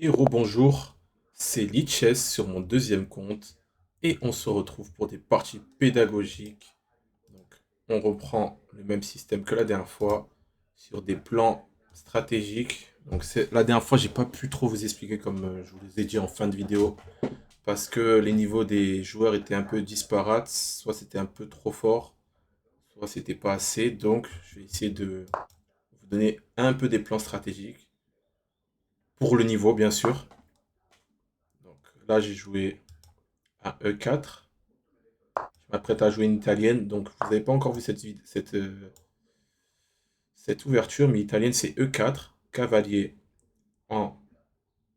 Et rebonjour, c'est Lichess sur mon deuxième compte et on se retrouve pour des parties pédagogiques. Donc, on reprend le même système que la dernière fois sur des plans stratégiques. Donc, la dernière fois, j'ai pas pu trop vous expliquer comme je vous les ai dit en fin de vidéo parce que les niveaux des joueurs étaient un peu disparates, soit c'était un peu trop fort, soit c'était pas assez. Donc, je vais essayer de vous donner un peu des plans stratégiques pour le niveau, bien sûr. Donc là, j'ai joué à E4. Je m'apprête à jouer une italienne. Donc, vous n'avez pas encore vu cette ouverture, mais italienne, c'est E4, cavalier en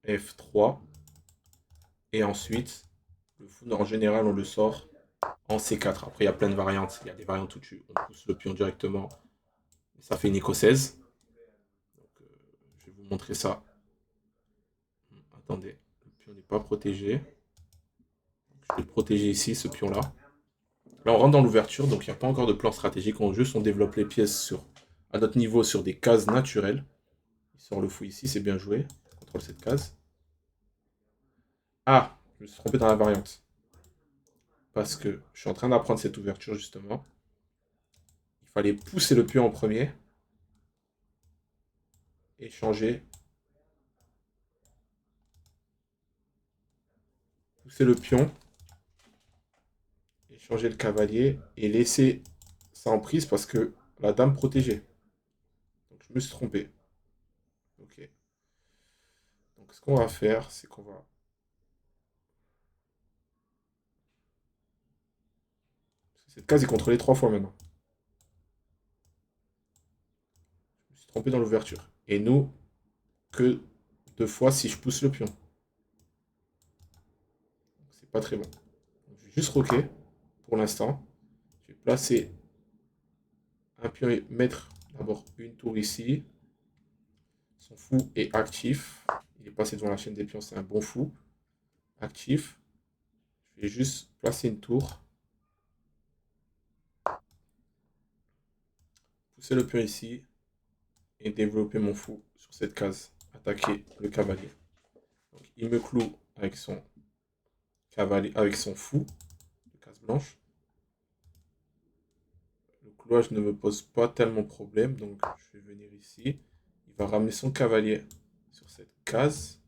F3. Et ensuite, le fou, en général, on le sort en C4. Après, il y a plein de variantes. Il y a des variantes où on pousse le pion directement. Ça fait une écossaise. Donc, je vais vous montrer ça. Attendez, le pion n'est pas protégé. Je vais le protéger ici, ce pion-là. Là, on rentre dans l'ouverture, donc il n'y a pas encore de plan stratégique. On développe les pièces à notre niveau sur des cases naturelles. Il sort le fou ici, c'est bien joué. On contrôle cette case. Ah, je me suis trompé dans la variante. Parce que je suis en train d'apprendre cette ouverture, justement. Il fallait pousser le pion en premier et changer. Pousser le pion et changer le cavalier et laisser ça en prise parce que la dame protégée. Donc je me suis trompé. Ok. Donc ce qu'on va faire, c'est qu'on va... Cette case est contrôlée 3 fois maintenant. Je me suis trompé dans l'ouverture. Et nous, que 2 fois si je pousse le pion. C'est pas très bon. Donc, je vais juste roquer pour l'instant. Je vais placer un pion et mettre d'abord une tour ici. Son fou est actif. Il est passé devant la chaîne des pions, c'est un bon fou. Actif. Je vais juste placer une tour. Pousser le pion ici. Et développer mon fou sur cette case. Attaquer le cavalier. Donc, il me cloue avec son cavalier, avec son fou. De case blanche. Le clouage ne me pose pas tellement de problème. Donc je vais venir ici. Il va ramener son cavalier sur cette case.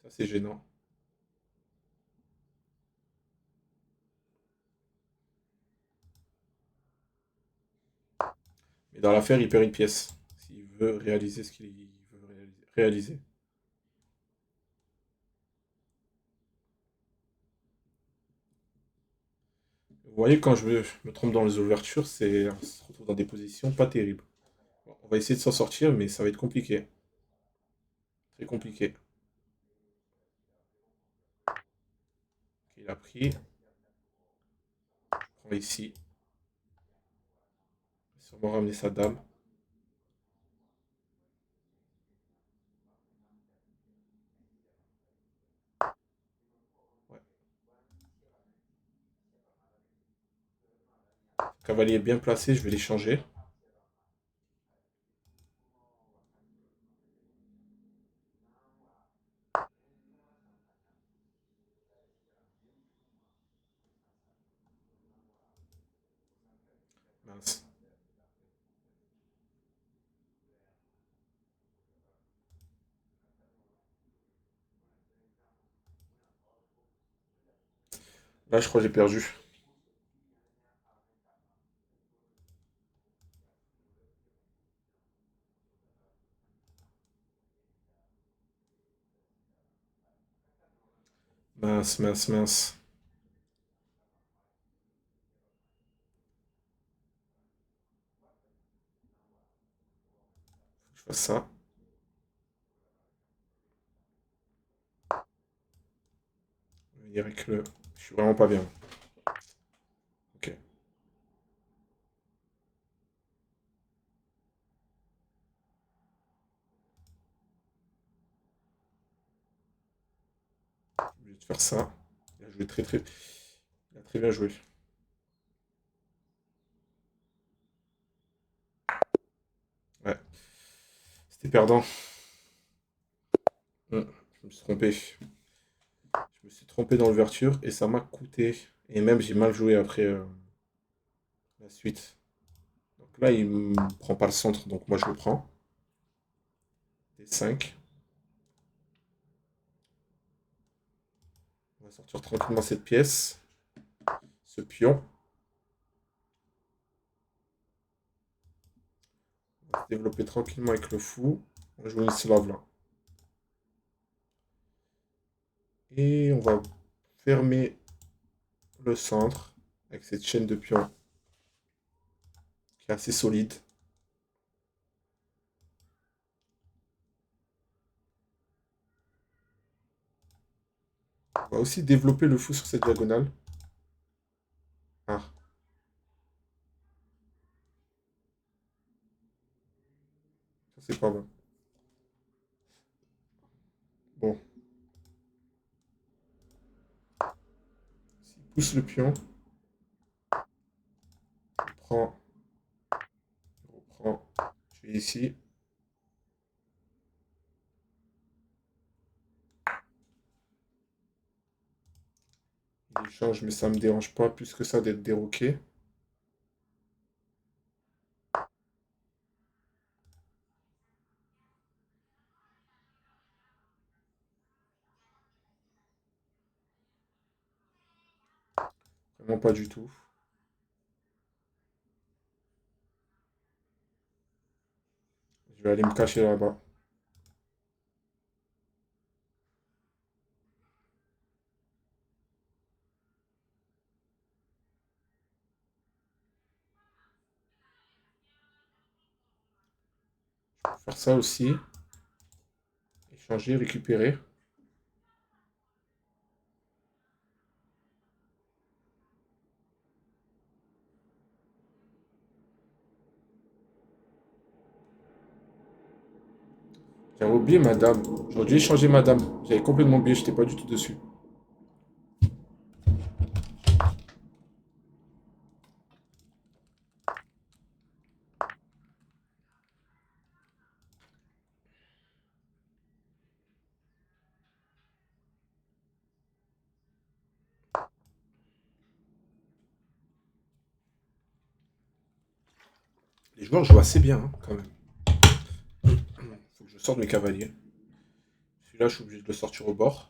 Ça, c'est gênant. Mais dans l'affaire, il perd une pièce. S'il veut réaliser ce qu'il veut réaliser. Vous voyez, quand je me trompe dans les ouvertures, on se retrouve dans des positions pas terribles. Bon, on va essayer de s'en sortir, mais ça va être compliqué. Très compliqué. Ok, il a pris. Je prends ici. Il va sûrement ramener sa dame. Ouais. Le cavalier est bien placé, je vais les changer. Mince. Là, je crois que j'ai perdu. Mince, mince, mince. Je fais ça. Je dirais que je suis vraiment pas bien. Ok. Je vais te faire ça. Il a joué Il a très bien joué. Ouais. C'était perdant. Je me suis trompé. Je me suis trompé dans l'ouverture et ça m'a coûté. Et même, j'ai mal joué après la suite. Donc là, il me prend pas le centre, donc moi je le prends. D5. On va sortir tranquillement cette pièce. Ce pion. On va se développer tranquillement avec le fou. On va jouer une slave là. Et on va fermer le centre avec cette chaîne de pions qui est assez solide. On va aussi développer le fou sur cette diagonale. Ah, ça c'est pas bon. Bon, s'il pousse le pion, je prends, je reprends, je vais ici. Il échange, mais ça me dérange pas plus que ça d'être déroqué. Vraiment pas du tout. Je vais aller me cacher là-bas. Je peux faire ça aussi. Échanger, récupérer. J'avais oublié madame. J'aurais dû échanger madame. J'avais complètement oublié, j'étais pas du tout dessus. Les joueurs jouent assez bien, hein, quand même. Faut que je sorte mes cavaliers. Celui-là, je suis obligé de le sortir au bord.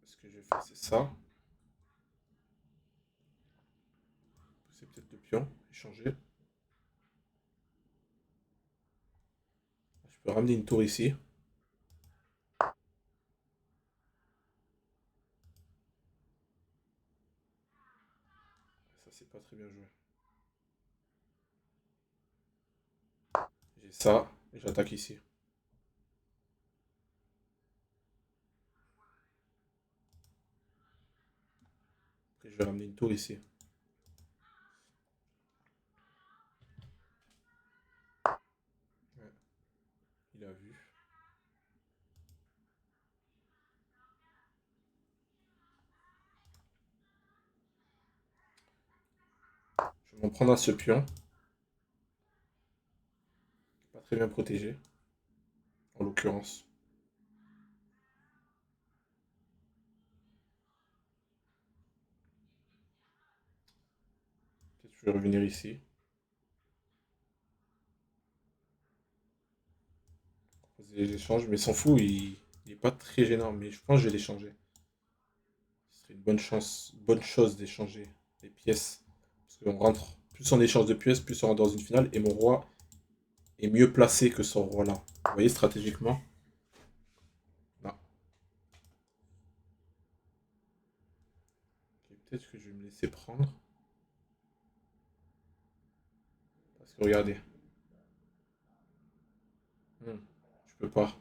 Ce que je vais faire, c'est ça. C'est peut-être le pion. Échanger. Je peux ramener une tour ici. Ça, c'est pas très bien joué. J'ai ça. Et j'attaque ici. Après, je vais ramener une tour ici. Ouais, il a vu. Je vais m'en prendre à ce pion. Pas très bien protégé. En l'occurrence. Peut-être que je vais revenir ici. Proposer les échanges. Mais s'en fout, il est pas très gênant. Mais je pense que je vais l'échanger. Ce serait une bonne chose d'échanger les pièces. Parce qu'on rentre, plus on échange de pièces, plus on rentre dans une finale. Et mon roi est mieux placé que son roi là. Vous voyez, stratégiquement. Non. Ok, peut-être que je vais me laisser prendre. Parce que regardez. Je peux pas.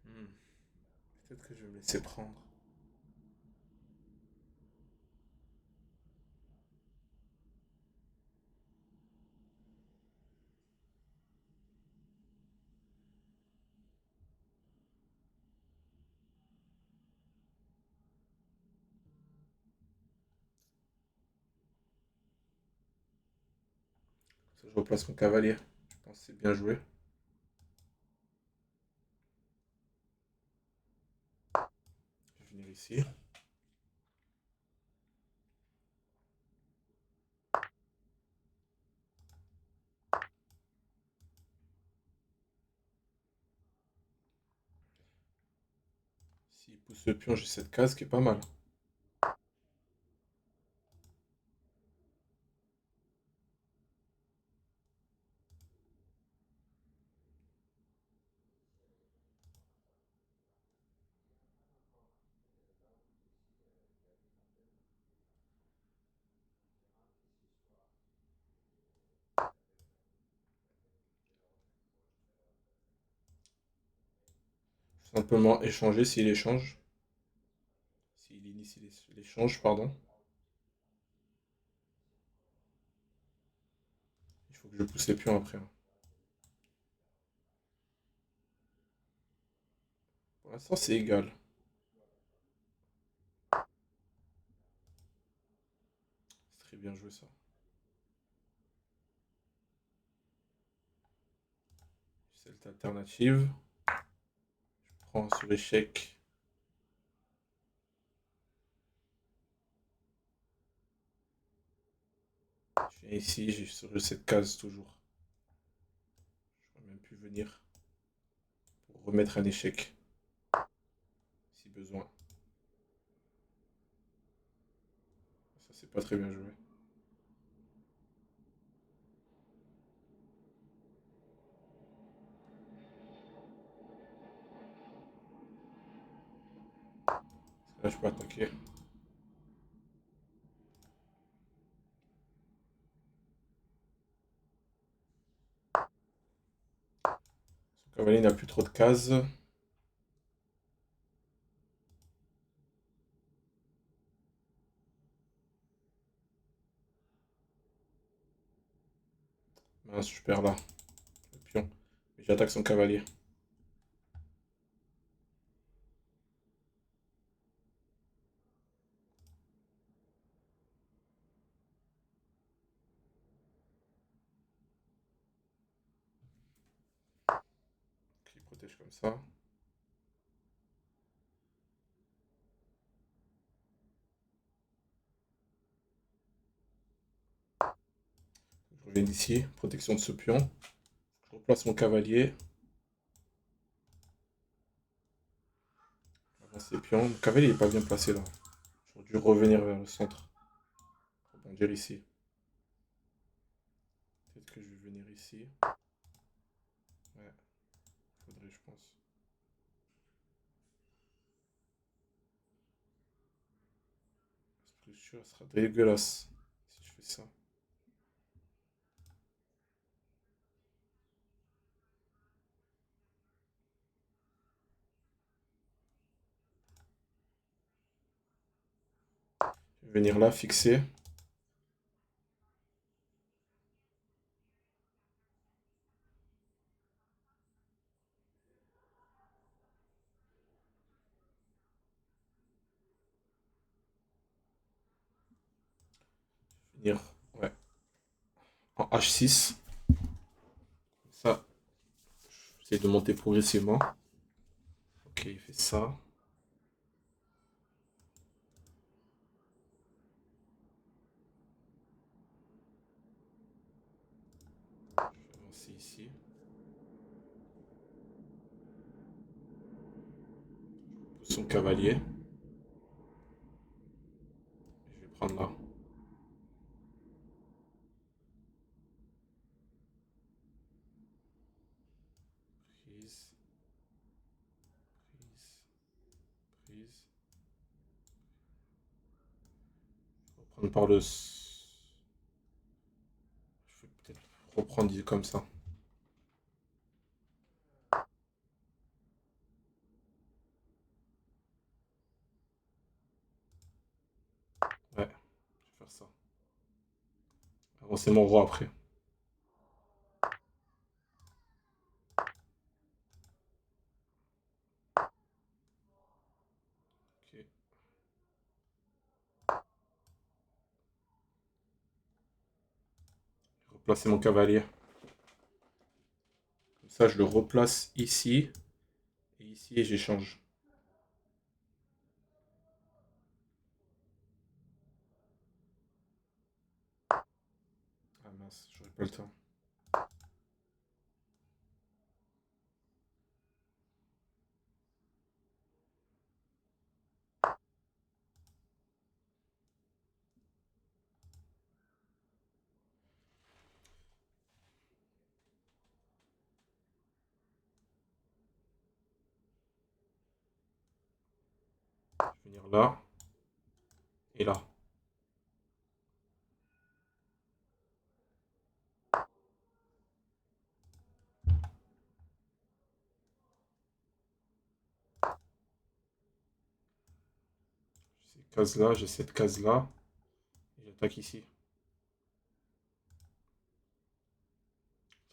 Hmm, peut-être que je vais me laisser prendre. Ça, je replace mon cavalier. Je pense que c'est bien joué. Je vais venir ici. S'il pousse le pion, j'ai cette case qui est pas mal. Simplement échanger s'il échange. S'il initie l'échange, pardon. Il faut que je pousse les pions après, hein. Pour l'instant, c'est égal. C'est très bien joué ça. Cette alternative. Je prends sur échec. Je viens ici, j'ai sur cette case toujours. J'aurais même pu venir pour remettre un échec, si besoin. Ça, c'est pas très bien joué. Là, je peux attaquer. Son cavalier n'a plus trop de cases. Mince, je perds là. Le pion. Mais j'attaque son cavalier. Ok, il protège comme ça. Je reviens ici. Protection de ce pion. Je replace mon cavalier. Avance les pions. Mon cavalier n'est pas bien placé là. J'aurais dû revenir vers le centre. Rebondir ici. Peut-être que je vais venir ici. Ouais, faudrait, je pense. La structure sera dégueulasse si je fais ça. Je vais venir là, fixer. Venir, ouais, en H6. Ça, j'essaie de monter progressivement. Ok, il fait ça. Je vais avancer ici. Pousse son cavalier. Je vais prendre là. Prise, prise, prise. Reprendre par le. Je vais peut-être reprendre comme ça. Ouais, je vais faire ça. Avancer mon roi après. Ok. placer mon cavalier. Comme ça, je le replace ici. Et ici, et j'échange. Ah mince, j'aurais pas le temps. Je vais venir là et là. J'ai cette case là, j'ai cette case là. Et j'attaque ici.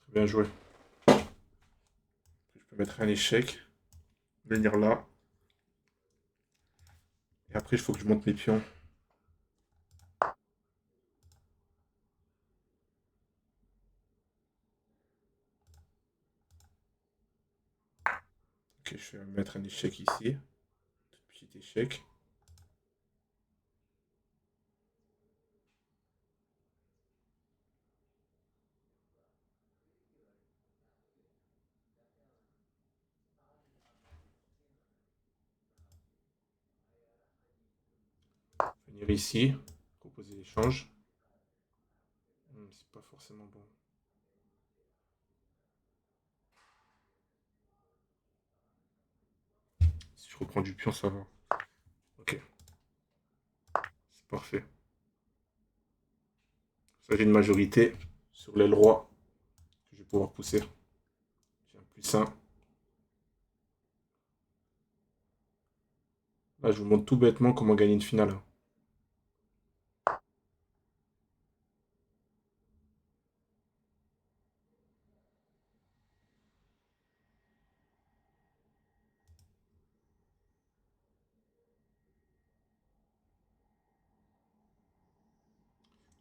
Très bien joué. Je peux mettre un échec. Venir là. Et après, il faut que je monte mes pions. Ok, je vais mettre un échec ici. Petit échec. Venir ici. Proposer l'échange. C'est pas forcément bon. Si je reprends du pion, ça va. Ok, c'est parfait. Ça, j'ai une majorité sur l'aile roi que je vais pouvoir pousser. J'ai un plus 1. Là, je vous montre tout bêtement comment gagner une finale.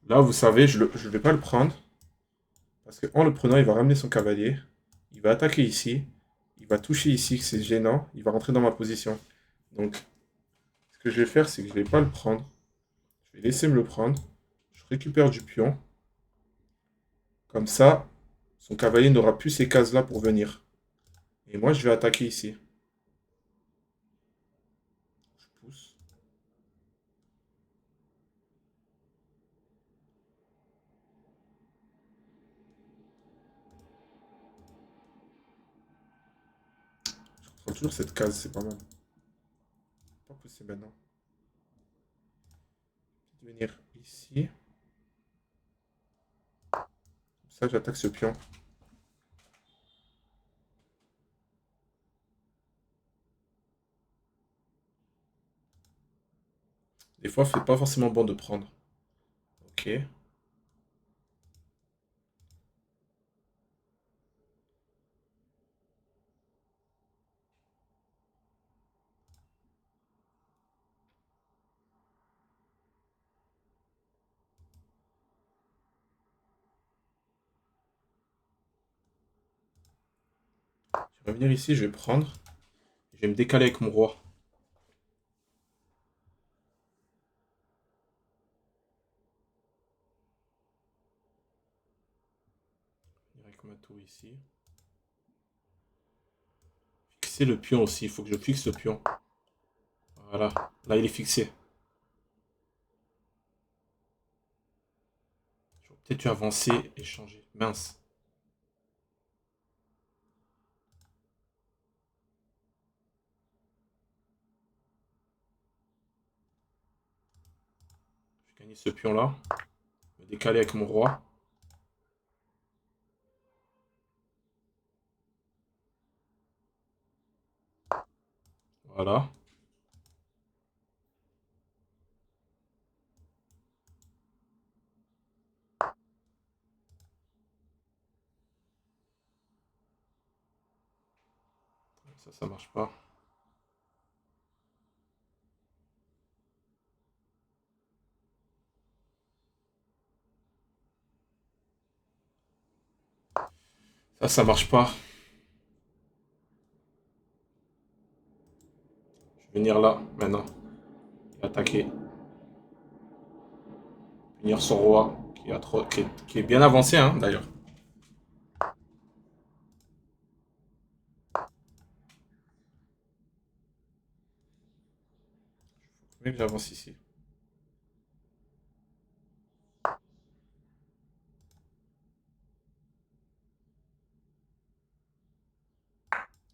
Là, vous savez, je ne vais pas le prendre. Parce qu'en le prenant, il va ramener son cavalier. Il va attaquer ici. Il va toucher ici, que c'est gênant. Il va rentrer dans ma position. Donc, ce que je vais faire, c'est que je ne vais pas le prendre. Je vais laisser me le prendre. Je récupère du pion. Comme ça, son cavalier n'aura plus ces cases-là pour venir. Et moi, je vais attaquer ici. Je pousse. Je contrôle toujours cette case, c'est pas mal. Pas pousser maintenant. Je vais venir ici. Comme ça, j'attaque ce pion. Des fois, c'est pas forcément bon de prendre. Ok. Je vais revenir ici, je vais prendre. Je vais me décaler avec mon roi. Venir avec ma tour ici. Fixer le pion aussi, il faut que je fixe le pion. Voilà, là il est fixé. J'aurais peut-être dû avancer et changer. Mince. Je vais gagner ce pion-là. Me décaler avec mon roi. Voilà. Ça marche pas. Là, ça marche pas. Je vais venir là, maintenant. Et attaquer. Punir son roi, qui est bien avancé, hein, d'ailleurs. Mais que j'avance ici.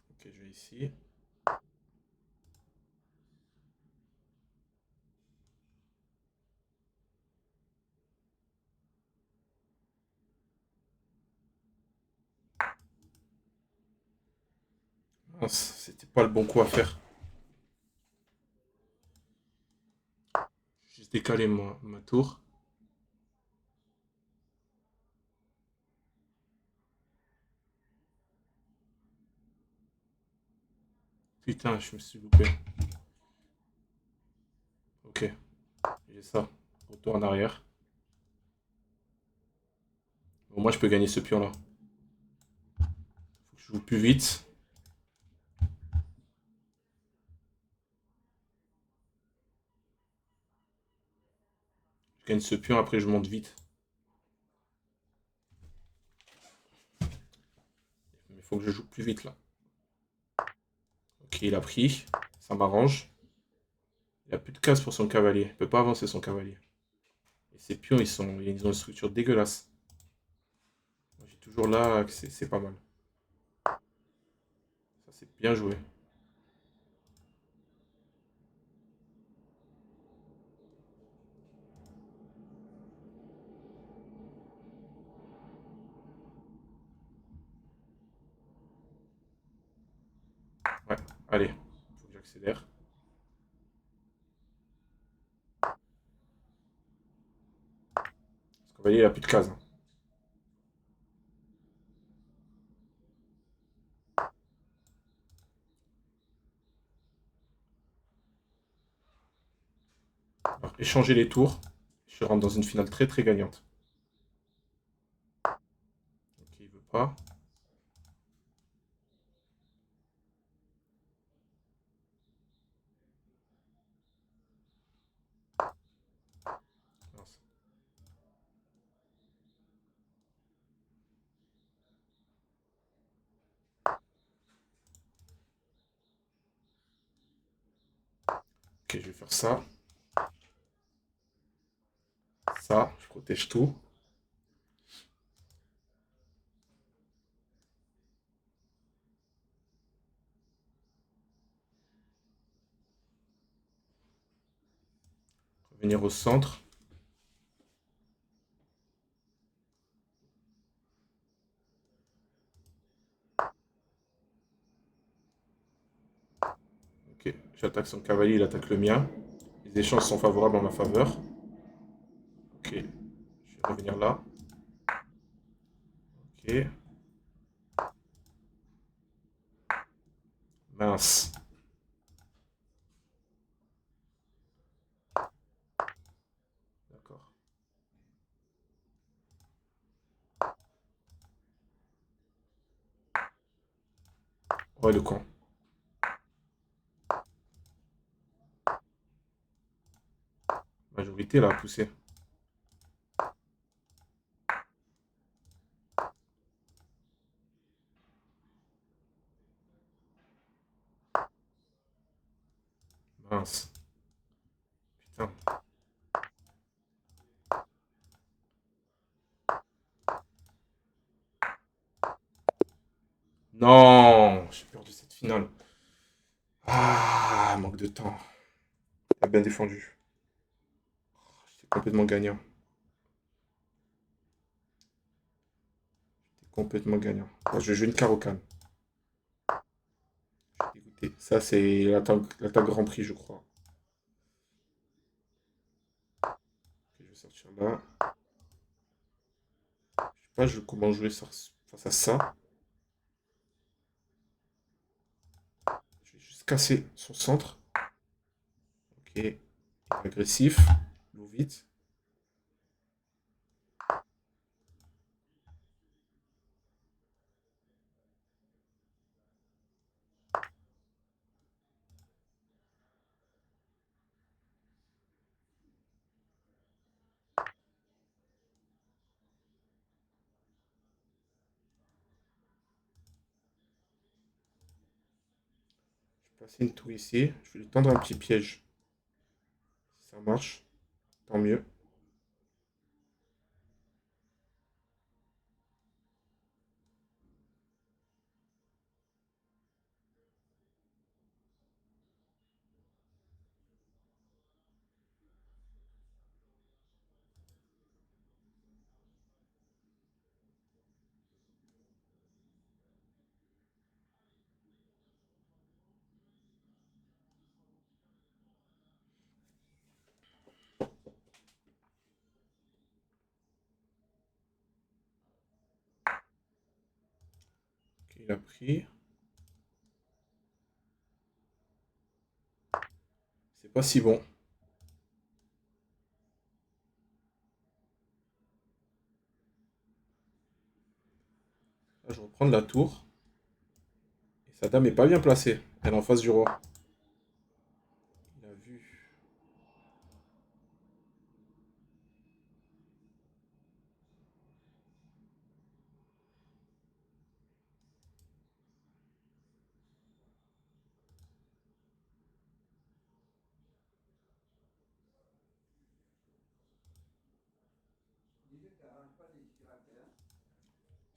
Ok, je vais ici. Mince, c'était pas le bon coup à faire. Juste décaler ma tour. Putain, je me suis loupé. Ok, j'ai ça. Retour en arrière. Bon, moi, je peux gagner ce pion-là. Faut que je joue plus vite. Je gagne ce pion, après je monte vite. Mais il faut que je joue plus vite là. Ok, il a pris. Ça m'arrange. Il a plus de cases pour son cavalier. Il peut pas avancer son cavalier. Et ces pions, ils ont une structure dégueulasse. Moi, j'ai toujours là que c'est pas mal. Ça, c'est bien joué. Ouais, allez. Faut que j'accélère. Son cavalier, il a plus de cases, hein. Alors, échanger les tours. Je rentre dans une finale très très gagnante. Ok, il veut pas. Mince. Ok, je vais faire ça. Ça, je protège tout. Revenir au centre. Ok, j'attaque son cavalier, il attaque le mien. Les échanges sont favorables en ma faveur. Ok, je vais revenir là. Ok, mince. D'accord. Ouais, le camp. Majorité là, poussé. Mince. Putain. Non, j'ai perdu cette finale. Ah, manque de temps. T'as bien défendu. J'étais complètement gagnant. J'étais complètement gagnant. Ah, je joue une carocane. Écoutez, ça c'est l'attaque Grand Prix, je crois. Ok, je vais sortir là. Je sais pas comment jouer face à ça. Je vais juste casser son centre. Ok, il est agressif. Loue vite. placer une tour ici. Je vais lui tendre un petit piège. Si ça marche, tant mieux. Ok, il a pris. C'est pas si bon. Là, je reprends de la tour. Et sa dame est pas bien placée. Elle est en face du roi. Il a vu.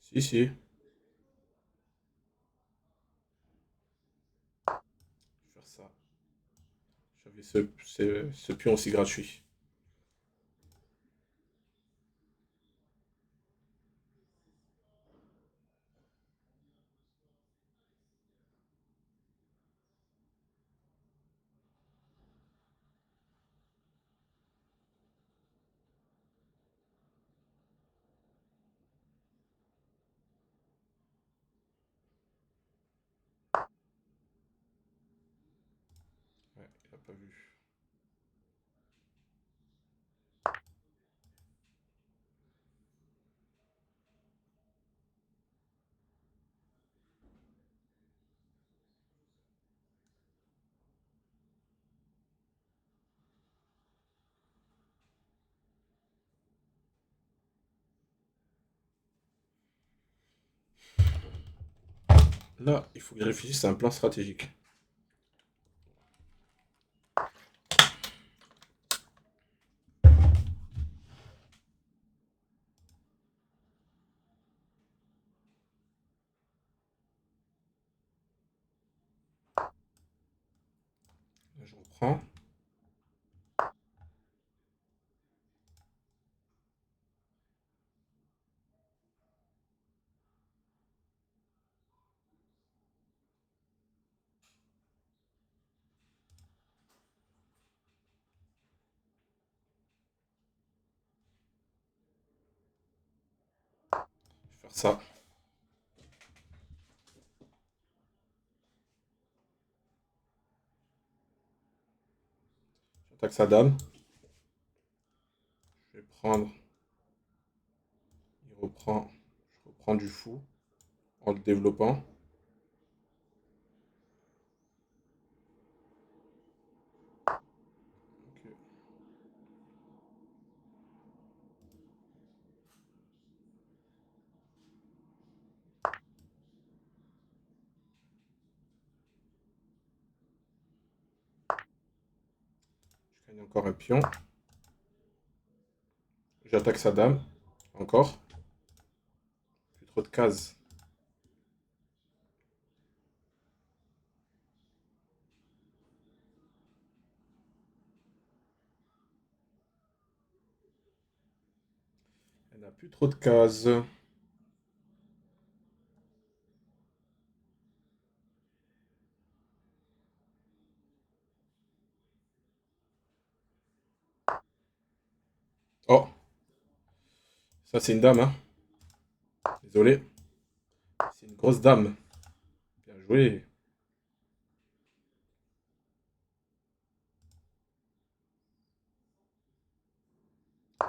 Si, si. Je vais faire ça. J'avais ce pion aussi gratuit. Ouais, il a pas vu. Là, il faut que je réfléchisse à un plan stratégique. Là, je reprends. Je vais faire ça. J'attaque sa dame. Je vais prendre. Il reprend. Je reprends du fou en le développant. Ok. Je gagne encore un pion. J'attaque sa dame. Encore. Plus trop de cases. Elle n'a plus trop de cases. Oh, ça c'est une dame, hein. Désolé. C'est une grosse dame. Bien joué.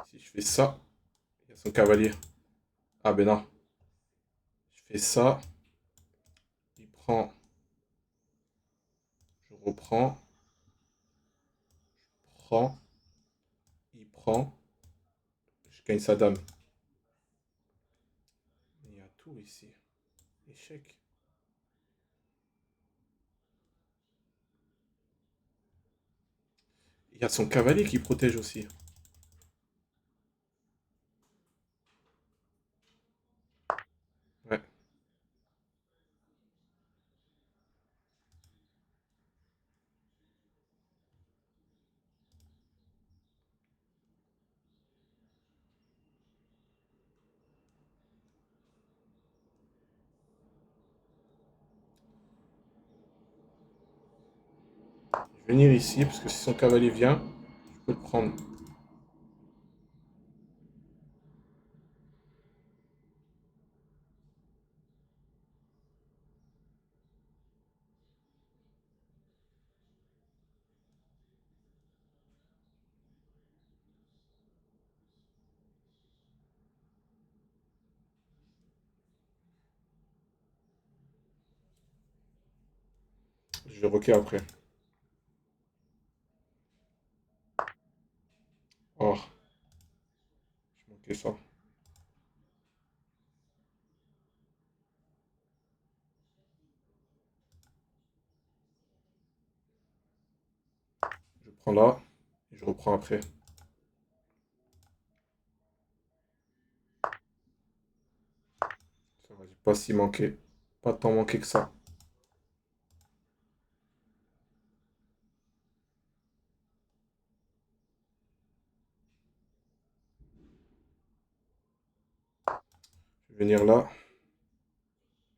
Si je fais ça, il y a son cavalier. Ah ben non. Je fais ça. Il prend. Je reprends. Prends. Il prend. Je gagne sa dame. Il y a tour ici. Échec. Il y a son cavalier qui protège aussi. Ouais, je vais venir ici, parce que si son cavalier vient, je peux le prendre. Je vais roquer après. Oh, je manquais ça. Je prends là, et je reprends après. Ça va, j'ai pas si manqué. Pas tant manqué que ça. Je vais venir là,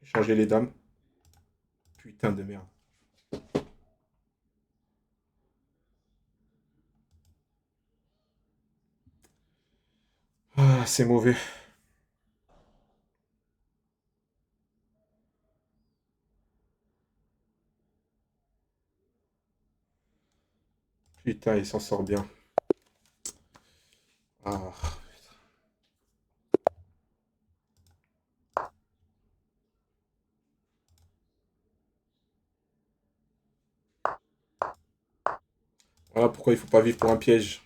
changer les dames. Putain de merde. Ah, c'est mauvais. Putain, il s'en sort bien. Ah, voilà pourquoi il faut pas vivre pour un piège.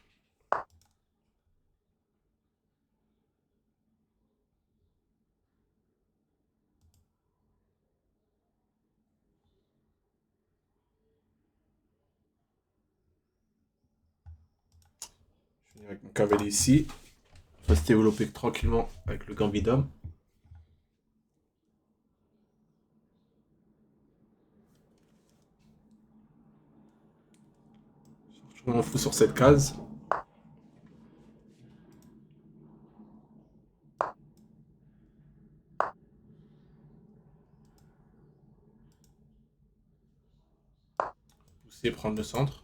Je vais venir avec mon cavalier ici. On va se développer tranquillement avec le gambit d'homme. Je m'en fous sur cette case. Pousser, prendre le centre.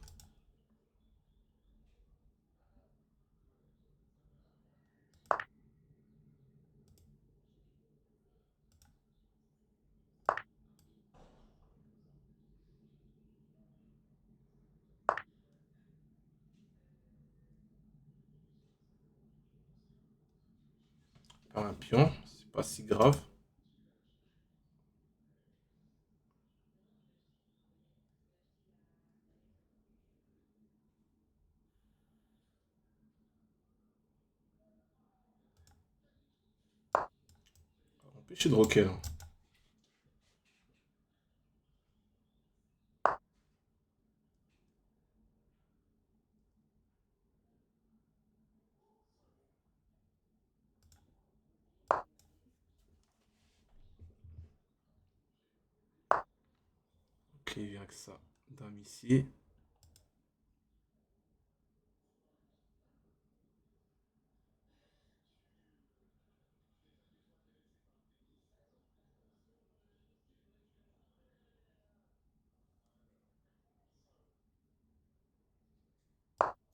Par un pion. C'est pas si grave. Empêcher de roquer là. Ok, il vient que ça. Dame ici.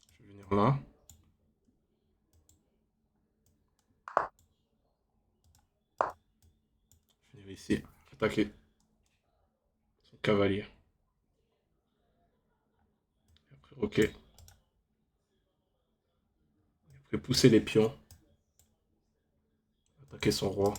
Je vais venir là. Je vais venir ici. Attaquer son cavalier. Après, ok. Après, pousser les pions. Attaquer son roi.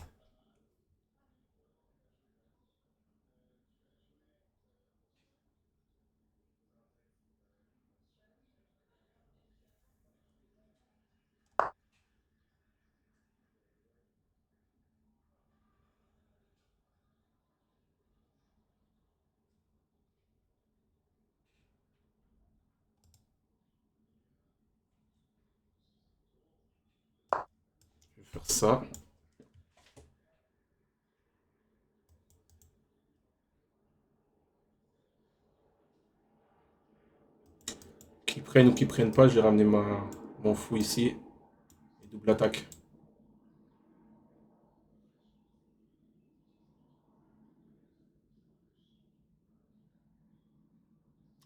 faire ça. Qu'ils prennent ou qu'ils prennent pas, je vais ramener mon fou ici. Et double attaque.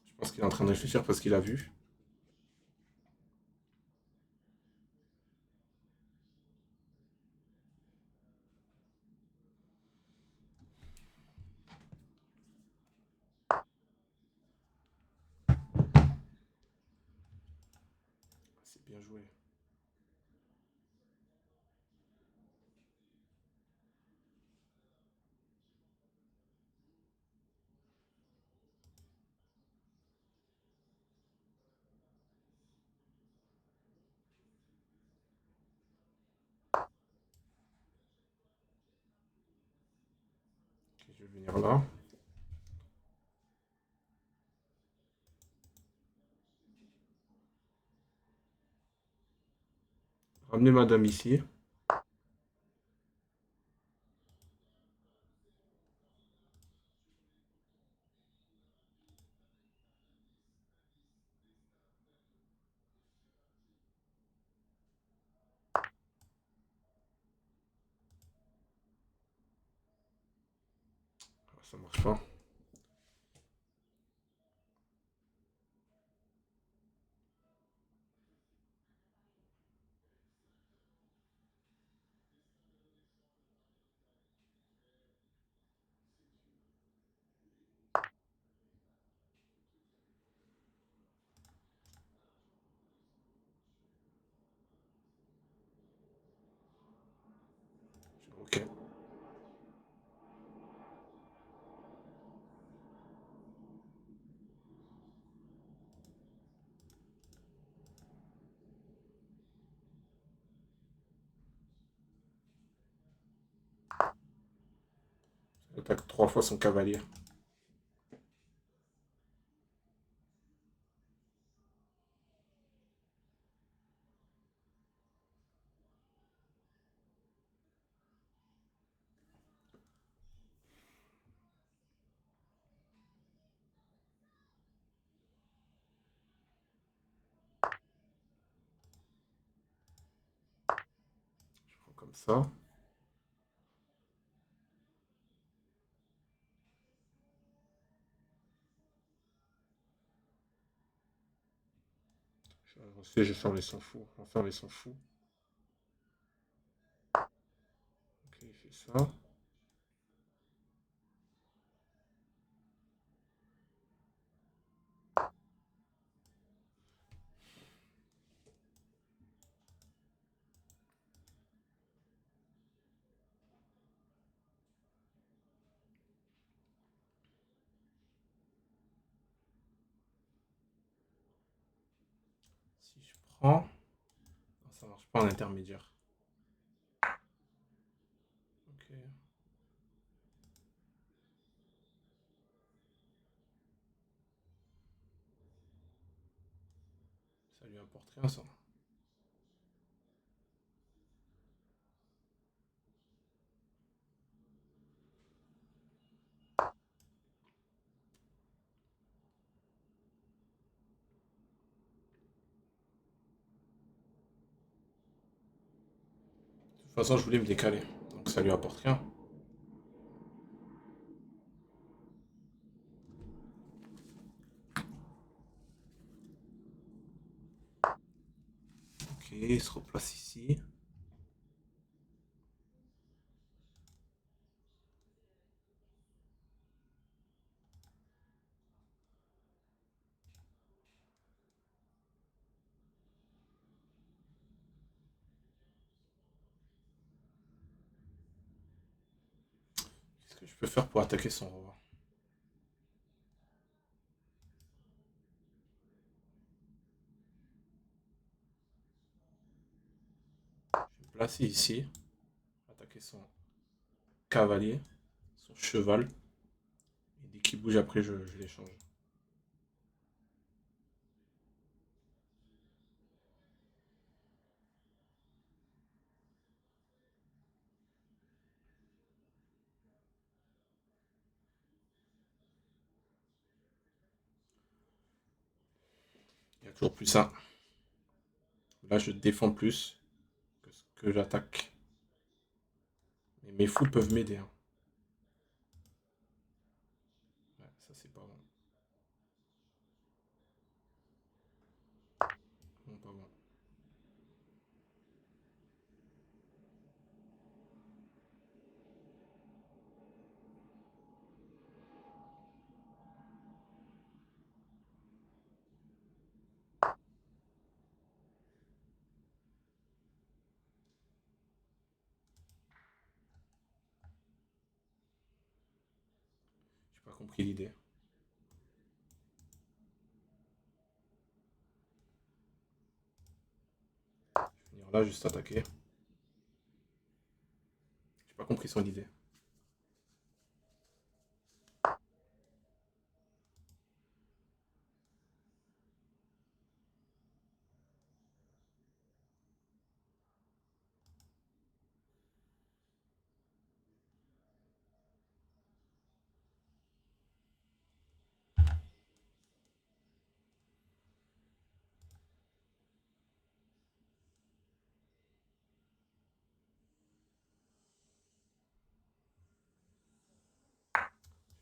Je pense qu'il est en train de réfléchir parce qu'il a vu. C'est bien joué. Ok, je vais venir là. Ramener madame ici. Ah, ça marche pas. Ok. Il attaque 3 fois son cavalier. Je prends comme ça. Je vais faire les 100 fous. On va faire les 100 fous. Ok, il fait ça. Si je prends. Non, ça marche pas en intermédiaire. Ok. Ça lui apporte rien, ça. De toute façon, je voulais me décaler. Donc ça lui apporte rien. Ok, il se replace ici. Qu'est-ce que je peux faire pour attaquer son roi? Je vais me placer ici. Attaquer son cavalier, son cheval. Et dès qu'il bouge après, je l'échange. y a toujours plus ça. Là, je défends plus que ce que j'attaque. Mais mes foules peuvent m'aider, hein. Ouais, ça, c'est pas bon. Bon, pas bon. J'ai pas compris l'idée. Je vais venir là, juste attaquer. J'ai pas compris son idée.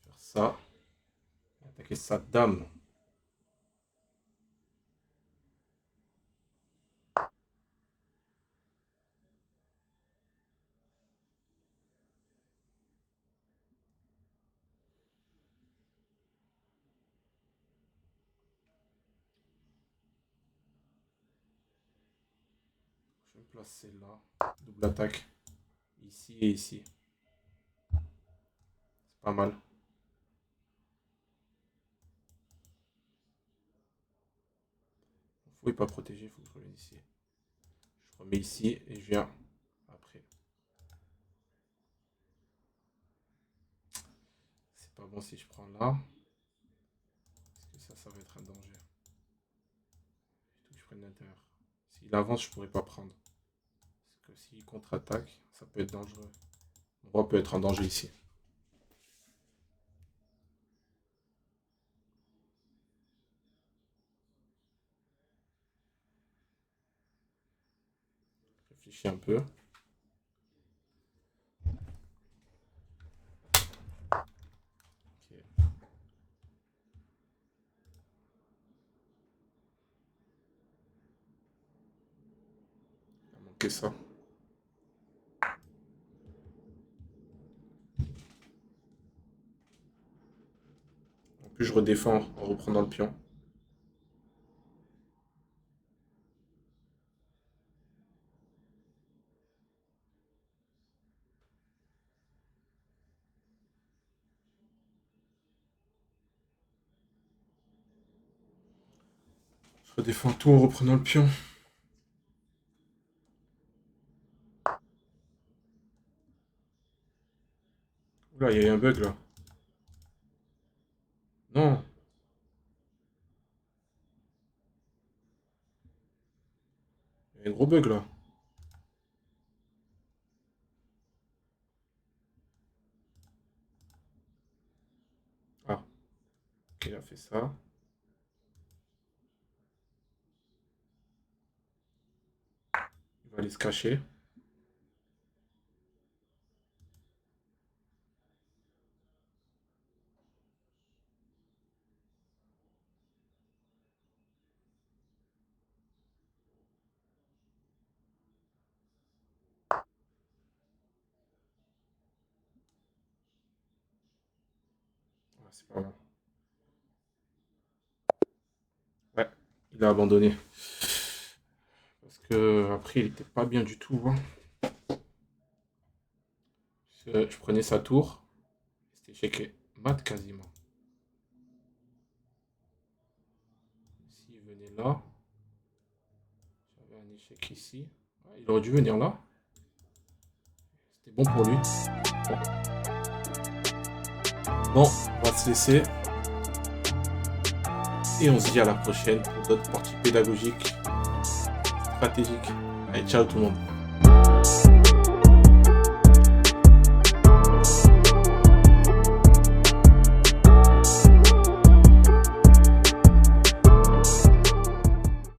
Faire ça. Attaquer sa dame. Je vais me placer là. Double attaque. Ici et ici. C'est pas mal. Mon fou est pas protégé, il faut que je revienne ici. Je remets ici et je viens après. C'est pas bon si je prends là. Parce que ça va être un danger. Il faut que je prenne l'intérieur. S'il avance, je pourrais pas prendre. Parce que s'il contre-attaque, ça peut être dangereux. Mon roi peut être en danger ici. Réfléchis un peu. Ok. Il a manqué ça. En plus, je redéfends en reprenant le pion. Je redéfends tout en reprenant le pion. Oula, il y a eu un bug là. Non, il y a un gros bug là. Ah, ok, il a fait ça. Il va aller se cacher. Ah, c'est pas bon. Ouais, il a abandonné. Parce que après, il était pas bien du tout, hein. Je prenais sa tour. C'était échec mat quasiment. S'il venait là, j'avais un échec ici. Ouais, il aurait dû venir là. C'était bon pour lui. Bon, on va se laisser. Et on se dit à la prochaine pour d'autres parties pédagogiques, stratégiques. Allez, ciao tout le monde.